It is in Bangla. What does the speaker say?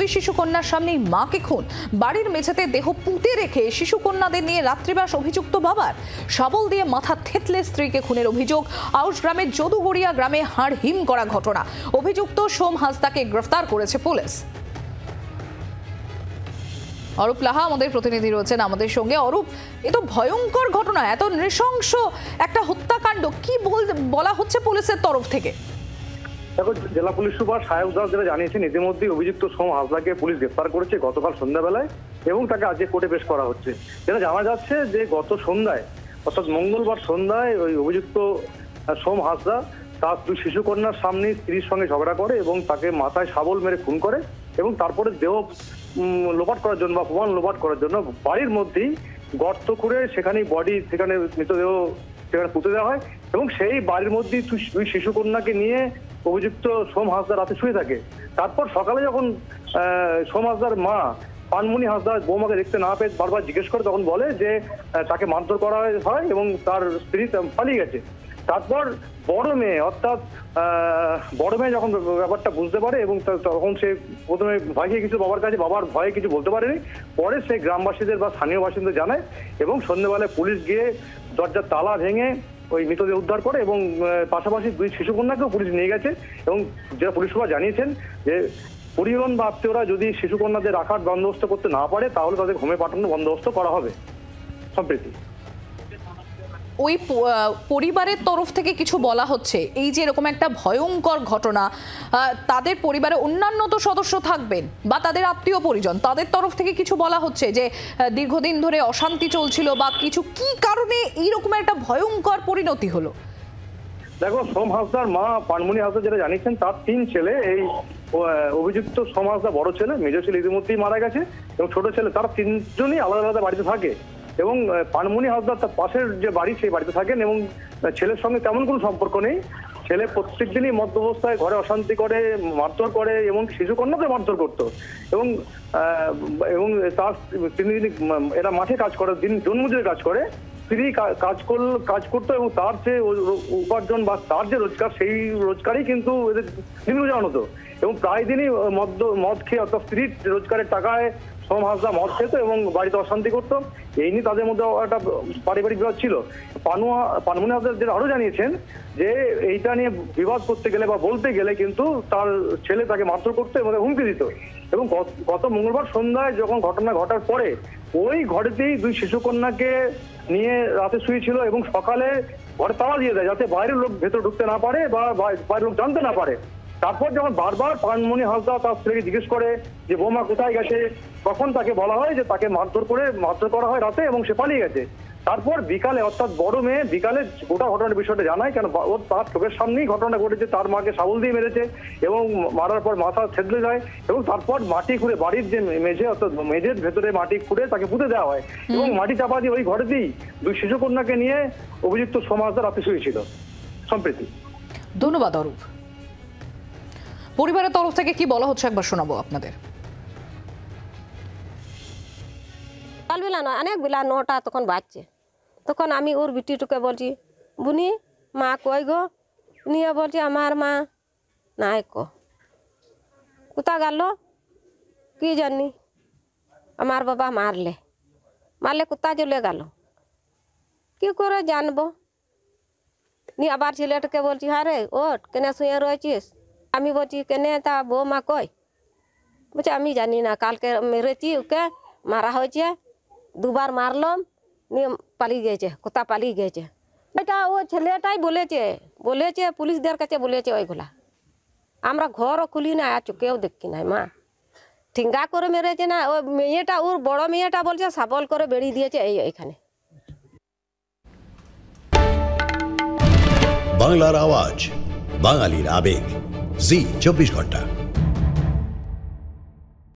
দুই শিশুকন্যার সামনেই মাকে খুন। বাড়ির মেঝেতে দেহ পুঁতে রেখে শিশুকন্যাদের নিয়ে রাত্রিবাস অভিযুক্ত বাবার। শাবল দিয়ে মাথা থেতলে স্ত্রীকে খুনের অভিযোগ। আউশ গ্রামের যদুগড়িয়া গ্রামে হাড় হিম করা ঘটনা। অভিযুক্ত সোম হাঁসদাকে গ্রেফতার করেছে পুলিশ। অরূপ লাহা আমাদের প্রতিনিধি রয়েছেন আমাদের সঙ্গে। অরূপ, এ তো ভয়ঙ্কর ঘটনা, এত নৃশংস একটা হত্যাকাণ্ড, কি বলা হচ্ছে পুলিশের তরফ থেকে? দেখো, জেলা পুলিশ সুপার সাহেব দাস যেটা জানিয়েছেন, ইতিমধ্যেই অভিযুক্ত সোম হাঁসদাকে পুলিশ গ্রেফতার করেছে গতকাল সন্ধ্যাবেলায় এবং তাকে আজকে কোর্টে পেশ করা হচ্ছে। যেটা জানা যাচ্ছে যে গত সন্ধ্যায় অর্থাৎ মঙ্গলবার সন্ধ্যায় ওই অভিযুক্ত সোম হাঁসদা তার দুই শিশুকন্যার সামনে স্ত্রীর সঙ্গে ঝগড়া করে এবং তাকে মাথায় শাবল মেরে খুন করে এবং তারপরে দেহ লোপাট করার জন্য বা প্রমাণ লোপাট করার জন্য বাড়ির মধ্যেই গর্ত করে সেখানেই সেখানে মৃতদেহ সেখানে পুঁতে দেওয়া হয় এবং সেই বাড়ির মধ্যেই দুই শিশুকন্যাকে নিয়ে অভিযুক্ত সোম হাঁসদা রাতে শুয়ে থাকে। তারপর সকালে যখন সোম হাঁসদার মা পানমণি হাঁসদা বৌমাকে দেখতে না পেয়ে বারবার জিজ্ঞেস করে, তখন বলে যে তাকে মারধর করা হয় এবং তার স্ত্রী পালিয়ে গেছে। তারপর বড় মেয়ে যখন ব্যাপারটা বুঝতে পারে এবং তখন সে প্রথমে ভাইকে কিছু বাবার কাছে, বাবার ভয়ে কিছু বলতে পারেনি। পরে সে গ্রামবাসীদের বা স্থানীয় বাসিন্দাদের জানায় এবং সন্ধ্যেবেলায় পুলিশ গিয়ে দরজার তালা ভেঙে ওই মৃতদেহ উদ্ধার করে এবং পাশাপাশি দুই শিশুকন্যাকেও পুলিশ নিয়ে গেছে। এবং যারা পুলিশ সুপার জানিয়েছেন যে পরিজন বা আত্মীয়রা যদি শিশুকন্যাদের রাখার বন্দোবস্ত করতে না পারে তাহলে তাদের হোমে পাঠানোর বন্দোবস্ত করা হবে। সম্প্রতি ওই পরিবারের তরফ থেকে কিছু বলা হচ্ছে, এই যে এরকম একটা ভয়ঙ্কর ঘটনা, তাদের পরিবারে অন্যান্য তো সদস্য থাকবেন বা তাদের আত্মীয় পরিজন, তাদের তরফ থেকে কিছু বলা হচ্ছে যে দীর্ঘদিন ধরে অশান্তি চলছিল বা কিছু, কি কারণে এইরকম একটা ভয়ঙ্কর পরিণতি হলো? দেখো, সোম হাঁসদার মা পানমণি হাঁসদা যেটা জানিয়েছেন, তার 3 ছেলে। এই অভিযুক্ত সোম হাঁসদা বড় ছেলে, মেজ ছেলে ইতিমধ্যেই মারা গেছে এবং ছোট ছেলে, তারা 3জনই আলাদা আলাদা বাড়িতে থাকে এবং পানমণি হাঁসদা তার পাশের যে বাড়ি সেই বাড়িতে থাকেন এবং ছেলের সঙ্গে তেমন কোনো সম্পর্ক নেই। ছেলে প্রত্যেক দিনই মধ্য অবস্থায় ঘরে অশান্তি করে, মারধর করে এবং শিশুকন্যাকে মারধর করতো এবং তার এরা মাঠে কাজ করে, দিনমজুরি কাজ করে, স্ত্রী কাজ করতো এবং তার যে উপার্জন বা তার যে রোজগার, সেই রোজগারই কিন্তু এদের দিন গুজানো হতো এবং প্রায় দিনই মদ খেয়ে অর্থাৎ স্ত্রীর রোজগারের টাকায় সোম হাঁসদা মদ খেত এবং বাড়িতে অশান্তি করতো। এই নিয়ে তাদের মধ্যে একটা পারিবারিক বিবাদ ছিল। পানমণি হাঁসদা যেটা আরো জানিয়েছেন যে এইটা নিয়ে বিবাদ করতে গেলে বা বলতে গেলে কিন্তু তার ছেলে তাকে মারধর করতো এবং হুমকি দিত এবং গত মঙ্গলবার সন্ধ্যায় যখন ঘটনা ঘটার পরে ওই ঘরেতেই দুই শিশুকন্যাকে নিয়ে রাতে শুয়েছিল এবং সকালে ঘরে তালা দিয়ে দেয় যাতে বাইরের লোক ভেতর ঢুকতে না পারে বা বাইরের লোক জানতে না পারে। তারপর যখন বারবার পানমণি হাঁসদা তার স্ত্রীকে জিজ্ঞেস করে যে বৌমা কোথায় গেছে, তখন তাকে বলা হয় যে তাকে মারধর করা হয় রাতে এবং সে পালিয়ে গেছে। তারপর বিকালে অর্থাৎ বড় মেয়ে বিকালে গোটা ঘটনার বিষয়টা জানায়, কেন ওর তার চোখের সামনেই ঘটনা ঘটেছে, তার মাকে শাবল দিয়ে মেরেছে এবং মারার পর মাথা থেতলে যায় এবং তারপর মাটি খুঁড়ে বাড়ির যে মেঝে অর্থাৎ মেঝের ভেতরে মাটি খুঁড়ে তাকে পুঁতে দেওয়া হয় এবং মাটি চাপা দিয়ে ওই ঘরেতেই দুই শিশুকন্যাকে নিয়ে অভিযুক্ত সোম হাঁসদা রাতে শুয়েছিল। সম্প্রীতি। ধন্যবাদ অরূপ। পরিবারের তরফ থেকে কি বলা হচ্ছে একবার শোনাবো আপনাদের। কালবেলা নয়, অনেক বেলা 9টা তখন বাজছে। তখন আমি ওর বিটিটুকে বলছি, বুনি মা কই গো? নিয়ে বলছি আমার মা নাই কোথা গেল কি জানি, আমার বাবা মারলে কোথা চলে গেল কি করে জানবো। নিয়ে আবার ছেলেটাকে বলছি, হ্যাঁ রে ওঠ, কেনে শুয়ে রয়েছিস? আমি বলছি কেনে, তা বৌমা কই? বলছে আমি জানি না, কালকে মেরেছি ওকে, মারা হয়েছে, 2বার মারলাম, নিয়ে পালিয়ে গেছে, কোথা পালিয়ে গেছে। এটা ও ছেলেটাই বলেছে পুলিশদের কাছে বলেছে ওইগুলা। আমরা ঘরও খুলি না, আর চোখেও দেখি নাই। মা ঠিঙ্গা করে মেরেছে না, ওই মেয়েটা, ওর বড় মেয়েটা বলছে শাবল করে বেরিয়ে দিয়েছে এইখানে। বাংলার আওয়াজ, বাঙালির আবেগ, জি 24 ঘন্টা।